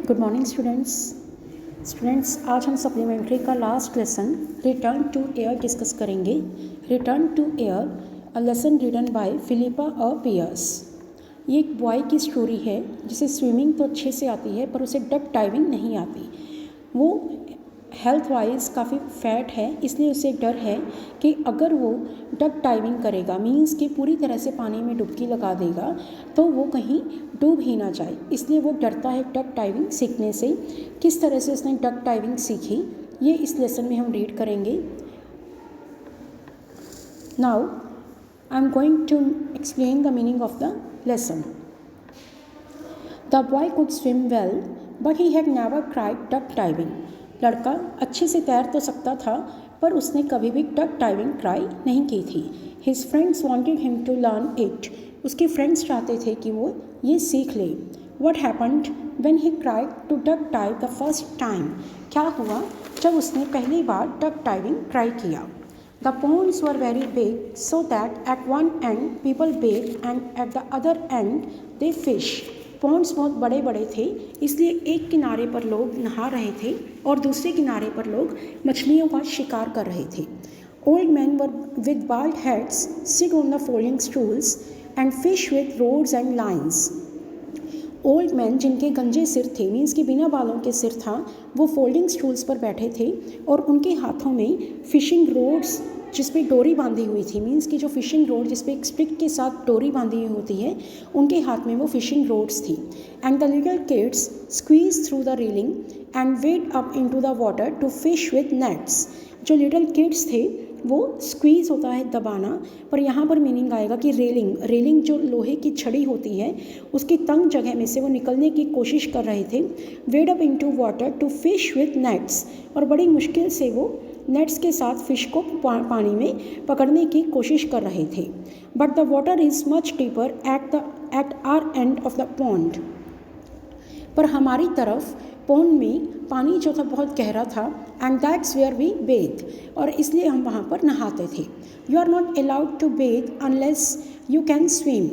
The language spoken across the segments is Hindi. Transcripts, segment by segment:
गुड मॉर्निंग स्टूडेंट्स, आज हम सप्लीमेंट्री का last lesson return to air डिस्कस करेंगे। Return to air, a lesson written by Philippa Pearce. ये एक बॉय की स्टोरी है जिसे स्विमिंग तो अच्छे से आती है पर उसे डक डाइविंग नहीं आती। वो हेल्थ वाइज काफ़ी फैट है, इसलिए उसे डर है कि अगर वो डक डाइविंग करेगा मीन्स कि पूरी तरह से पानी में डुबकी लगा देगा तो वो कहीं डूब ही ना जाए, इसलिए वो डरता है डक डाइविंग सीखने से। किस तरह से उसने डक डाइविंग सीखी ये इस लेसन में हम रीड करेंगे। Now I am going to explain the meaning of the lesson. The boy could swim well but he had never tried duck diving. लड़का अच्छे से तैर तो सकता था पर उसने कभी भी डक डाइविंग ट्राई नहीं की थी। His friends wanted him to learn it. उसके फ्रेंड्स चाहते थे कि वो ये सीख ले। What happened when he tried to duck dive the first time. क्या हुआ जब उसने पहली बार डक डाइविंग ट्राई किया। The ponds were very big so that at one end people bathed and at the other end they fish. Ponds बहुत बड़े बड़े थे, इसलिए एक किनारे पर लोग नहा रहे थे और दूसरे किनारे पर लोग मछलियों का शिकार कर रहे थे। Old man were with bald heads sit on the folding stools and fish with rods and lines. Old man जिनके गंजे सिर थे मीन्स के बिना बालों के सिर था, वो फोल्डिंग स्टूल्स पर बैठे थे और उनके हाथों में फिशिंग रोड्स जिस पे डोरी बांधी हुई थी मीन्स कि जो फिशिंग रोड जिस पे एक स्टिक के साथ डोरी बांधी हुई होती है उनके हाथ में वो फिशिंग रोड्स थी। And the little kids squeeze through the railing and wade up into the water to fish with nets. जो लिटिल किड्स थे वो स्क्वीज़ होता है दबाना, पर यहाँ पर मीनिंग आएगा कि रेलिंग जो लोहे की छड़ी होती है उसकी तंग जगह में से वो निकलने की कोशिश कर रहे थे। Wade up into water to fish with nets, और बड़ी मुश्किल से वो नेट्स के साथ फिश को पानी में पकड़ने की कोशिश कर रहे थे। But the water is much deeper at our end of the pond. पर हमारी तरफ पॉन्ड में पानी जो था बहुत गहरा था and that's where we bathe, और इसलिए हम वहाँ पर नहाते थे। You are not allowed to bathe unless you can swim.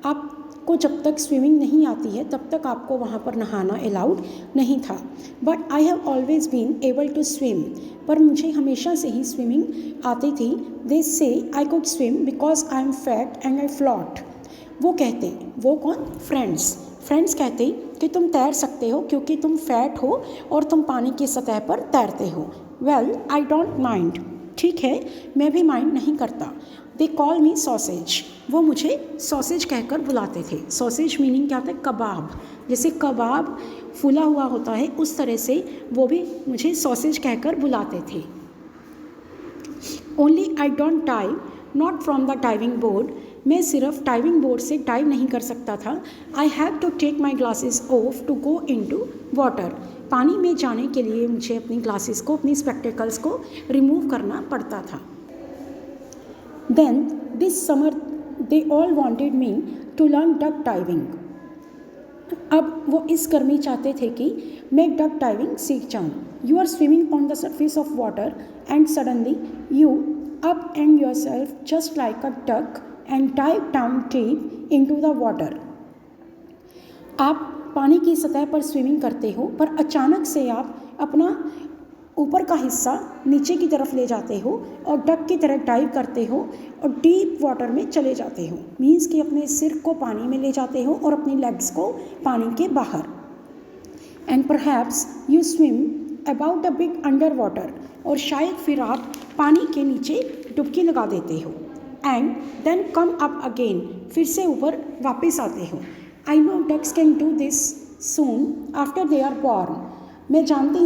आपको जब तक स्विमिंग नहीं आती है तब तक आपको वहाँ पर नहाना अलाउड नहीं था। But I have always been able to swim, पर मुझे हमेशा से ही स्विमिंग आती थी। They say I could swim because I am fat and I float. वो कहते, वो कौन? फ्रेंड्स कहते कि तुम तैर सकते हो क्योंकि तुम फैट हो और तुम पानी की सतह पर तैरते हो। वेल आई डोंट माइंड, ठीक है मैं भी माइंड नहीं करता। दे कॉल मी सॉसेज, वो मुझे सॉसेज कहकर बुलाते थे। सॉसेज मीनिंग क्या होता है? कबाब। जैसे कबाब फूला हुआ होता है उस तरह से वो भी मुझे सॉसेज कहकर बुलाते थे। Only I don't dive not from the diving board, मैं सिर्फ डाइविंग बोर्ड से डाइव नहीं कर सकता था। I have to take my glasses off to go into water, पानी में जाने के लिए मुझे अपनी ग्लासेस को, अपनी स्पेक्टिकल्स को रिमूव करना पड़ता था। Then this summer they all wanted me to learn duck diving. अब वो इस गर्मी चाहते थे कि मैं डक डाइविंग सीख जाऊँ। You are swimming on the surface of water and suddenly you upend yourself just like a duck and dive down deep into the water. आप पानी की सतह पर स्विमिंग करते हो पर अचानक से आप अपना ऊपर का हिस्सा नीचे की तरफ ले जाते हो और डक की तरह डाइव करते हो और डीप वाटर में चले जाते हो। मीन्स कि अपने सिर को पानी में ले जाते हो और अपनी लेग्स को पानी के बाहर। And perhaps you swim about a big under water, और शायद फिर आप पानी के नीचे डुबकी लगा देते हो। And then come up again, फिर से ऊपर वापस आते हो। I know ducks can do this soon after they are born, मैं जानता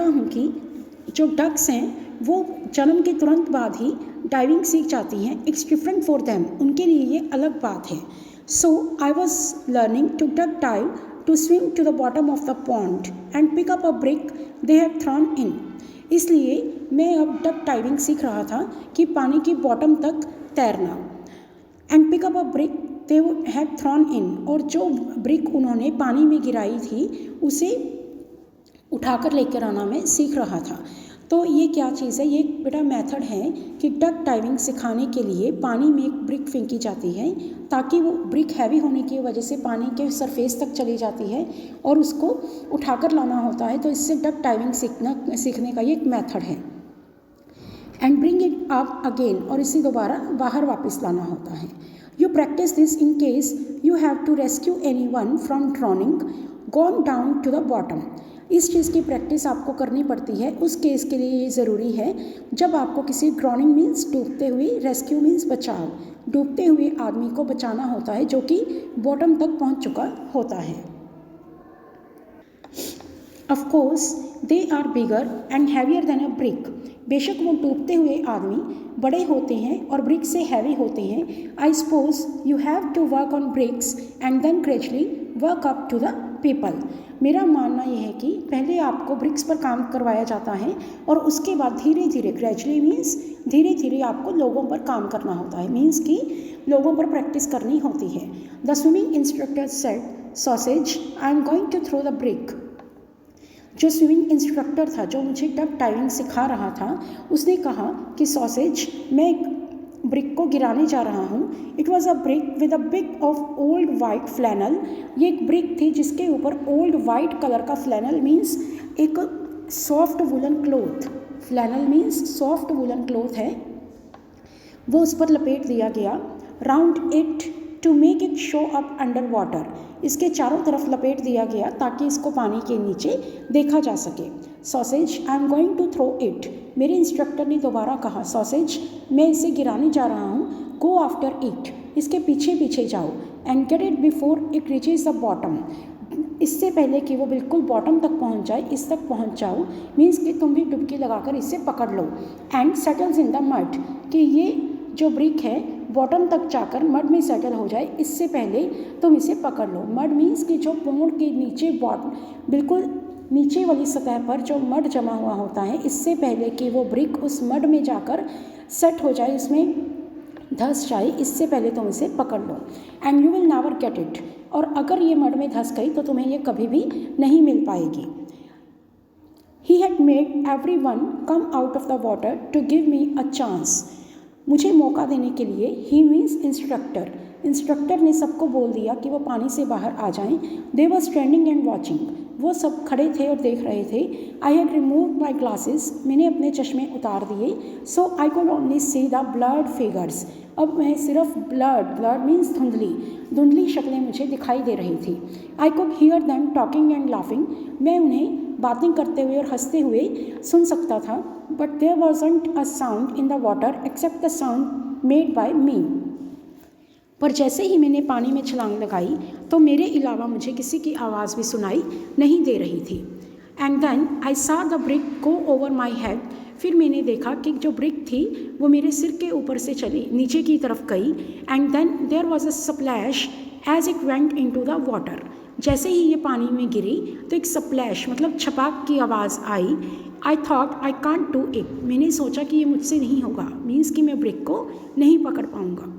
हूँ कि जो डक्स हैं वो जन्म के तुरंत बाद ही डाइविंग सीख जाती हैं। इट्स डिफरेंट फॉर देम, उनके लिए ये अलग बात है। So I was learning to duck dive to swim to the bottom of the pond and pick up a brick they have thrown in. इसलिए मैं अब डक डाइविंग सीख रहा था कि पानी की बॉटम तक तैरना। And pick up a brick they have thrown in, और जो ब्रिक उन्होंने पानी में गिराई थी उसे उठाकर लेकर आना मैं सीख रहा था। तो ये क्या चीज़ है, ये एक बेटा मेथड है कि डक डाइविंग सिखाने के लिए पानी में एक ब्रिक फेंकी जाती है ताकि वो ब्रिक हैवी होने की वजह से पानी के सरफेस तक चली जाती है और उसको उठाकर लाना होता है। तो इससे डक डाइविंग सीखने का ये एक मेथड है। And bring it up again, और इसे दोबारा बाहर वापस लाना होता है। You practise this in case you have to rescue anyone from drowning gone down to the bottom. इस चीज़ की प्रैक्टिस आपको करनी पड़ती है उस केस के लिए ये ज़रूरी है जब आपको किसी ड्रॉनिंग मीन्स डूबते हुए, रेस्क्यू मीन्स बचाव, डूबते हुए आदमी को बचाना होता है जो कि बॉटम तक पहुंच चुका होता है। Of course they are bigger and heavier than a brick. बेशक वो डूबते हुए आदमी बड़े होते हैं और ब्रिक से हैवी होते हैं। I suppose you have to work on bricks and then gradually work up to the people. मेरा मानना यह है कि पहले आपको ब्रिक्स पर काम करवाया जाता है और उसके बाद धीरे धीरे, ग्रेजुअली मीन्स धीरे धीरे आपको लोगों पर काम करना होता है, मीन्स कि लोगों पर प्रैक्टिस करनी होती है। The swimming instructor said, sausage I am going to throw the brick. जो स्विमिंग इंस्ट्रक्टर था, जो मुझे डक डाइविंग सिखा रहा था, उसने कहा कि सॉसेज, मैं एक ब्रिक को गिराने जा रहा हूँ। It was a brick with a bit of old white flannel. ये एक ब्रिक थी जिसके ऊपर ओल्ड वाइट कलर का फ्लैनल मीन्स एक soft woollen cloth, flannel means soft woollen cloth है, वो उस पर लपेट दिया गया। Round it to make it show up under water. इसके चारों तरफ लपेट दिया गया ताकि इसको पानी के नीचे देखा जा सके। Sausage I am going to throw it. मेरे इंस्ट्रक्टर ने दोबारा कहा, सॉसेज, मैं इसे गिराने जा रहा हूँ। गो आफ्टर इट, इसके पीछे पीछे जाओ। And get it before it reaches the bottom, इससे पहले कि वो बिल्कुल बॉटम तक पहुँच जाए, इस तक पहुँच जाओ, मीन्स कि तुम भी डुबकी लगाकर इसे पकड़ लो। And settles in the mud, कि ये जो ब्रिक है बॉटम तक जाकर मड में सेटल हो जाए, इससे पहले तुम इसे पकड़ लो। मड मीन्स कि जो पोंड के नीचे बिल्कुल नीचे वाली सतह पर जो मड जमा हुआ होता है, इससे पहले कि वो ब्रिक उस मड में जाकर सेट हो जाए, उसमें धंस जाए, इससे पहले तुम इसे पकड़ लो। And you will never get it, और अगर ये मड में धंस गई तो तुम्हें ये कभी भी नहीं मिल पाएगी। He had made everyone come out of the water to give me a chance. मुझे मौका देने के लिए, ही मीन्स इंस्ट्रक्टर, इंस्ट्रक्टर ने सबको बोल दिया कि वो पानी से बाहर आ जाएं। They were standing and watching, वो सब खड़े थे और देख रहे थे। I had remove my glasses, मैंने अपने चश्मे उतार दिए। So I could only see the blurred figures, अब मैं सिर्फ ब्लर्ड मीन्स धुंधली शक्लें मुझे दिखाई दे रही थी। I could hear them talking and laughing, मैं उन्हें बातें करते हुए और हंसते हुए सुन सकता था। But there wasn't a sound in the water except the sound made by me. पर जैसे ही मैंने पानी में छलांग लगाई तो मेरे अलावा मुझे किसी की आवाज़ भी सुनाई नहीं दे रही थी। एंड देन आई सा the brick go over my head, फिर मैंने देखा कि जो ब्रिक थी वो मेरे सिर के ऊपर से चली, नीचे की तरफ गई। And then there was a splash as it went into the water. जैसे ही ये पानी में गिरी तो एक स्प्लैश मतलब छपाक की आवाज़ आई। I thought I can't do it, मैंने सोचा कि ये मुझसे नहीं होगा, मीन्स कि मैं ब्रिक को नहीं पकड़ पाऊँगा।